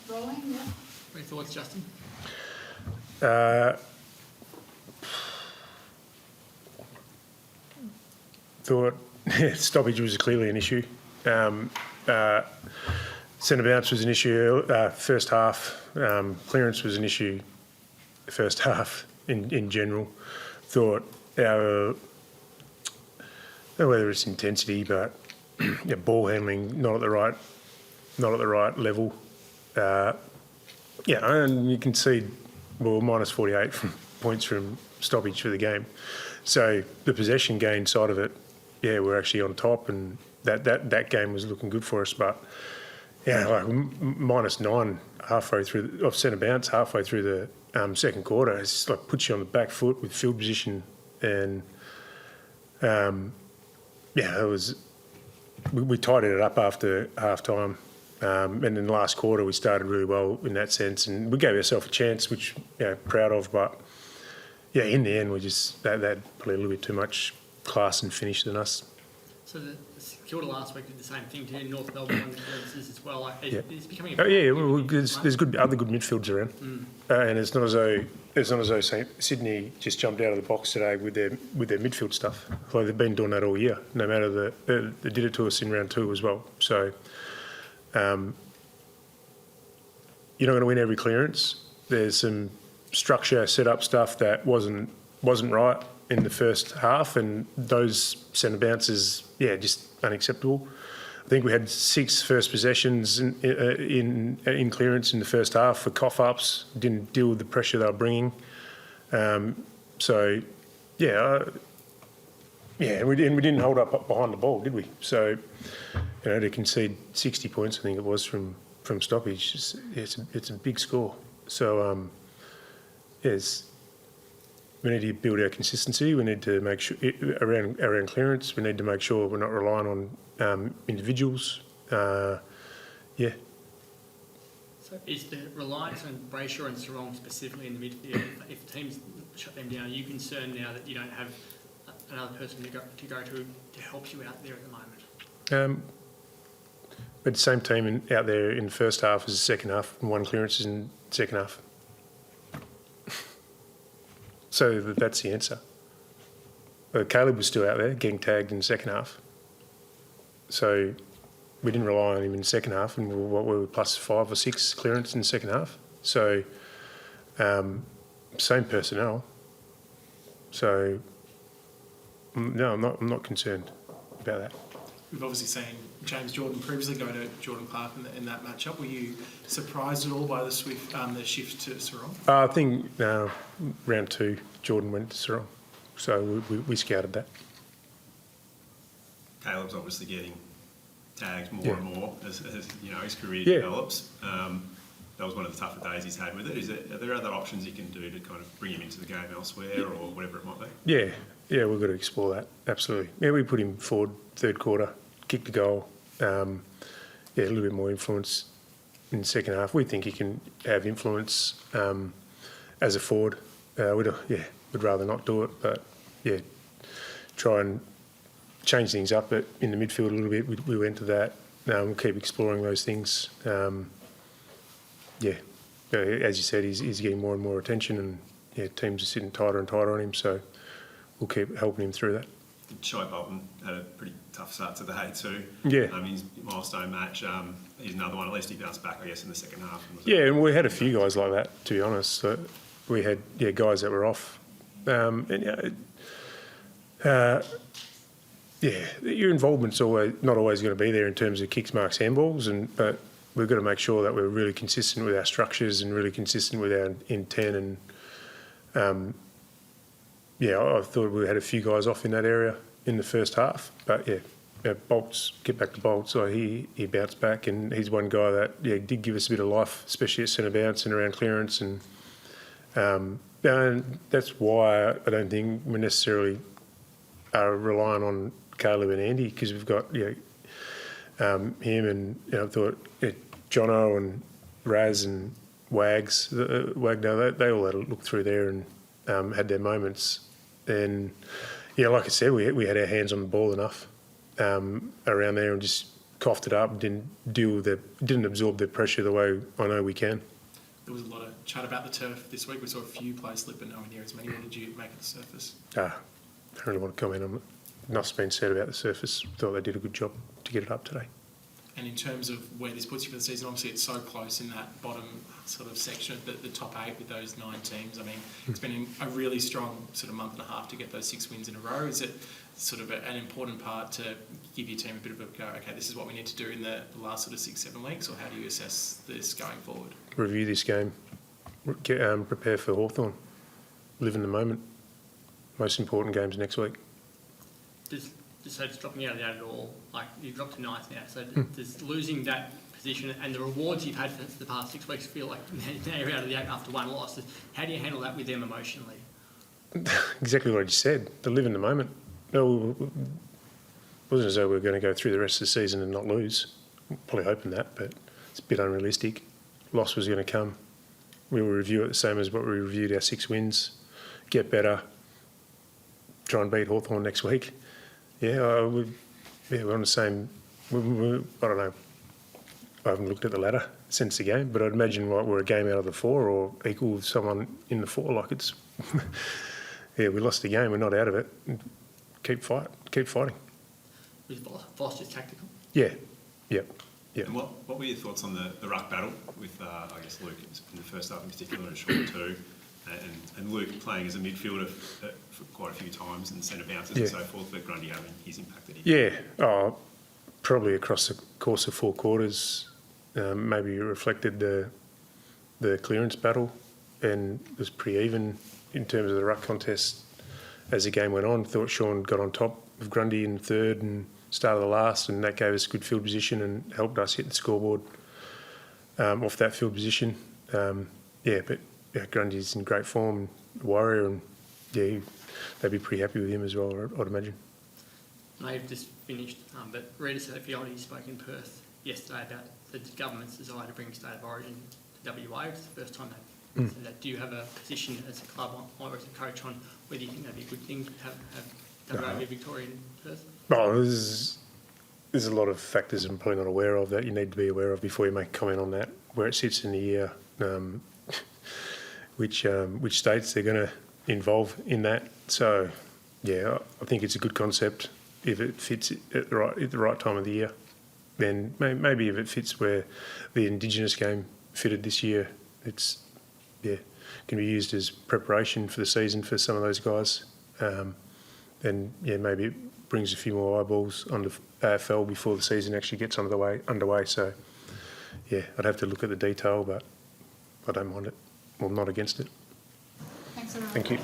rolling, yeah. Any thoughts, Justin? Thought stoppage was clearly an issue. Centre bounce was an issue first half. Clearance was an issue first half in general. Thought our, I don't know whether it's intensity, but ball handling not at the right level. And you can see minus 48 points from stoppage for the game. So the possession gain side of it, we're actually on top, and that game was looking good for us. But minus 9 halfway through off centre bounce halfway through the second quarter, it's just like puts you on the back foot with field position, and it was. We tidied it up after half time, and in the last quarter we started really well in that sense, and we gave ourselves a chance, which proud of. But in the end we just that probably a little bit too much class and finish than us. So the Kilda last week did the same thing too. North Melbourne won the clearances as well. It's becoming. There's other good midfielders around, and it's not as though Sydney just jumped out of the box today with their midfield stuff. Like they've been doing that all year. No matter they did it to us in round 2 as well. So you're not going to win every clearance. There's some structure set up stuff that wasn't right in the first half, and those centre bounces, just unacceptable. I think we had 6 first possessions in clearance in the first half for cough-ups. Didn't deal with the pressure they were bringing. And we didn't hold up behind the ball, did we? So, to concede 60 points, I think it was from stoppage, it's a big score. So, we need to build our consistency. We need to make sure around clearance. We need to make sure we're not relying on individuals. So is the reliance on Brayshaw and Sarong specifically in the midfield? If teams shut them down, are you concerned now that you don't have another person to go to help you out there at the moment? We had the same team out there in the first half as the second half, and 1 clearance in the second half. So that's the answer. Caleb was still out there getting tagged in the second half. So we didn't rely on him in the second half, and we were plus 5 or 6 clearance in the second half. So same personnel. So no, I'm not concerned about that. We've obviously seen James Jordan previously go to Jordan Clark in that matchup. Were you surprised at all by the shift to Sarong? I think round 2, Jordan went to Sarong. So we scouted that. Caleb's obviously getting tagged more and more as his career develops. That was one of the tougher days he's had with it. Are there other options you can do to kind of bring him into the game elsewhere or whatever it might be? Yeah, we've got to explore that, absolutely. Yeah, we put him forward third quarter, kicked the goal. A little bit more influence in the second half. We think he can have influence as a forward. We'd rather not do it, but try and change things up in the midfield a little bit. We went to that. We'll keep exploring those things. As you said, he's getting more and more attention, and teams are sitting tighter and tighter on him, so we'll keep helping him through that. Shai Bolton had a pretty tough start to the day too. His milestone match, he's another one. At least he bounced back, I guess, in the second half. And we had a few guys like that, to be honest. So we had guys that were off. Your involvement's not always going to be there in terms of kicks, marks, handballs, but we've got to make sure that we're really consistent with our structures and really consistent with our intent. And I thought we had a few guys off in that area in the first half, but Bolts, get back to Bolts. So he bounced back, and he's one guy that did give us a bit of life, especially at centre bounce and around clearance, and that's why I don't think we necessarily are relying on Caleb and Andy, because we've got him and I thought Jono and Raz and Wagner, they all had a look through there and had their moments. And like I said, we had our hands on the ball enough around there, and just coughed it up, didn't absorb the pressure the way I know we can. There was a lot of chat about the turf this week. We saw a few players slip, but nowhere near as many. What did you make of the surface? Don't really want to comment on it. Enough's been said about the surface. Thought they did a good job to get it up today. And in terms of where this puts you for the season, obviously it's so close in that bottom sort of section of the top 8 with those 9 teams. I mean, it's been a really strong sort of month and a half to get those 6 wins in a row. Is it sort of an important part to give your team a bit of a go, okay, this is what we need to do in the last sort of 6-7 weeks, or how do you assess this going forward? Review this game. Prepare for Hawthorn. Live in the moment. Most important games next week. So it's dropping out of that at all. Like, you've dropped to 9th now, so does losing that position and the rewards you've had for the past 6 weeks feel like now you're out of the 8 after 1 loss. How do you handle that with them emotionally? Exactly what I just said. To live in the moment. No, it wasn't as though we were going to go through the rest of the season and not lose. Probably hoping that, but it's a bit unrealistic. Loss was going to come. We will review it the same as what we reviewed our 6 wins. Get better. Try and beat Hawthorn next week. Yeah, we're on the same. I don't know. I haven't looked at the ladder since the game, but I'd imagine we're a game out of the 4 or equal with someone in the 4. Like it's, yeah, we lost the game. We're not out of it. Keep fighting. Was Voss just tactical? Yeah. And what were your thoughts on the ruck battle with, I guess, Luke in the first half in particular, and Sean too, and Luke playing as a midfielder for quite a few times and centre bounces and so forth, but Grundy having his impact that he did? Yeah, probably across the course of 4 quarters, maybe reflected the clearance battle, and it was pretty even in terms of the ruck contest as the game went on. Thought Sean got on top of Grundy in the 3rd and started the last, and that gave us good field position and helped us hit the scoreboard off that field position. But Grundy's in great form, warrior, and they'd be pretty happy with him as well, I'd imagine. I know you've just finished, but Rita Sofiani spoke in Perth yesterday about the government's desire to bring State of Origin to WA. It's the first time they've said that. Do you have a position as a club or as a coach on whether you think that'd be a good thing to have WA Victoria in Perth? Oh, there's a lot of factors I'm probably not aware of that you need to be aware of before you make a comment on that, where it sits in the year, which states they're going to involve in that. So, yeah, I think it's a good concept if it fits at the right time of the year. Then maybe if it fits where the Indigenous game fitted this year, it's can be used as preparation for the season for some of those guys. And maybe it brings a few more eyeballs onto AFL before the season actually gets underway. So, I'd have to look at the detail, but I don't mind it. Well, I'm not against it. Thanks a lot. Thank you.